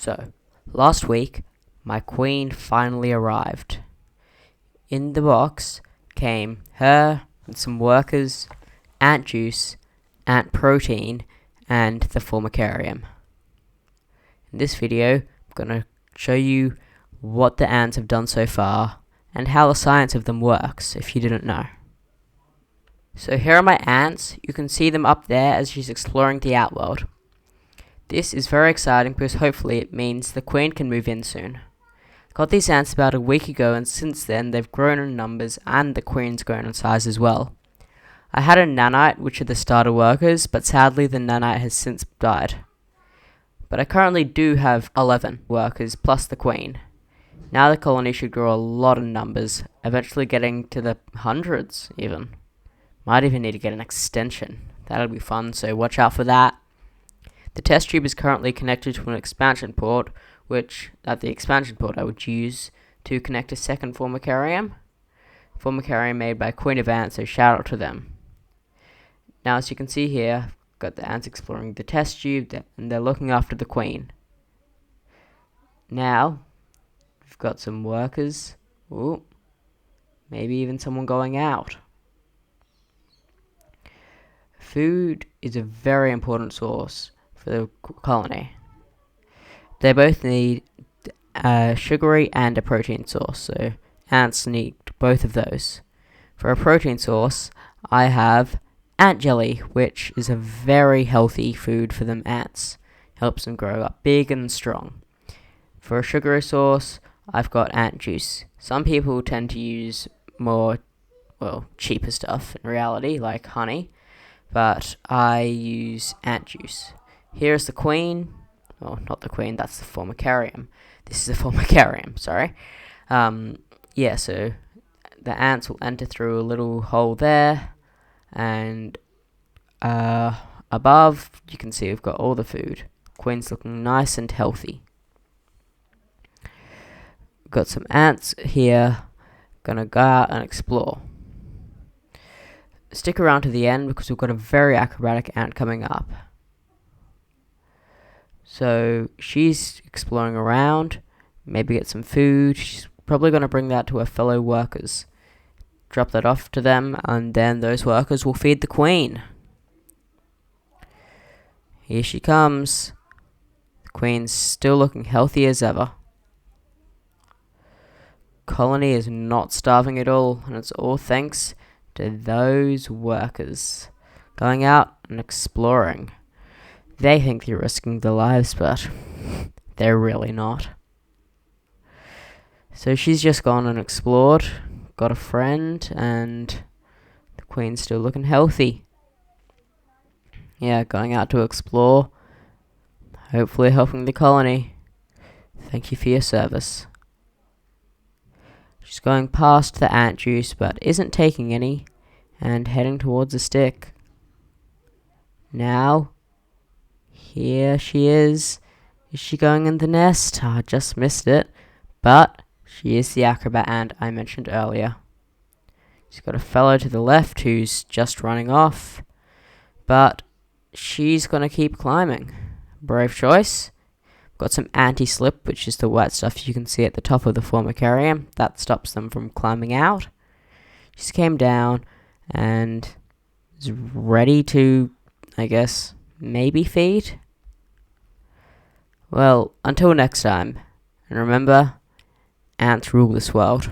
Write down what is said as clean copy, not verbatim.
So, last week, my queen finally arrived. In the box came her and some workers, ant juice, ant protein, and the formicarium. In this video, I'm going to show you what the ants have done so far and how the science of them works, if you didn't know. So here are my ants. You can see them up there as she's exploring the outworld. This is very exciting because hopefully it means the queen can move in soon. Got these ants about a week ago, and since then they've grown in numbers and the queen's grown in size as well. I had a nanite, which are the starter workers, but sadly the nanite has since died. But I currently do have 11 workers plus the queen. Now the colony should grow a lot in numbers, eventually getting to the hundreds even. Might even need to get an extension. That'll be fun, so watch out for that. The test tube is currently connected to an expansion port, which, at the expansion port, I would use to connect a second formicarium. Formicarium made by Queen of Ants, so shout out to them. Now, as you can see here, I've got the ants exploring the test tube, and they're looking after the queen. Now, we've got some workers. Ooh, maybe even someone going out. Food is a very important source for the colony. They both need a sugary and a protein source, so ants need both of those. For a protein source, I have ant jelly, which is a very healthy food for them ants. Helps them grow up big and strong. For a sugary source, I've got ant juice. Some people tend to use more, cheaper stuff in reality, like honey, but I use ant juice. Here's the queen. Well, not the queen, that's the formicarium. This is the formicarium, sorry. So the ants will enter through a little hole there, and above you can see we've got all the food. Queen's looking nice and healthy. Got some ants here, gonna go out and explore. Stick around to the end because we've got a very acrobatic ant coming up. So she's exploring around, maybe get some food. She's probably going to bring that to her fellow workers. Drop that off to them, and then those workers will feed the queen. Here she comes. The queen's still looking healthy as ever. Colony is not starving at all, and it's all thanks to those workers going out and exploring. They think they're risking their lives, but they're really not. So she's just gone and explored, got a friend, and the queen's still looking healthy. Yeah, going out to explore, hopefully helping the colony. Thank you for your service. She's going past the ant juice, but isn't taking any, and heading towards a stick. Now, here she is. Is she going in the nest? I just missed it. But she is the acrobat ant I mentioned earlier. She's got a fellow to the left who's just running off. But she's going to keep climbing. Brave choice. Got some anti-slip, which is the white stuff you can see at the top of the formicarium. That stops them from climbing out. She came down and is ready to, I guess, maybe feed? Well, until next time, and remember, ants rule this world.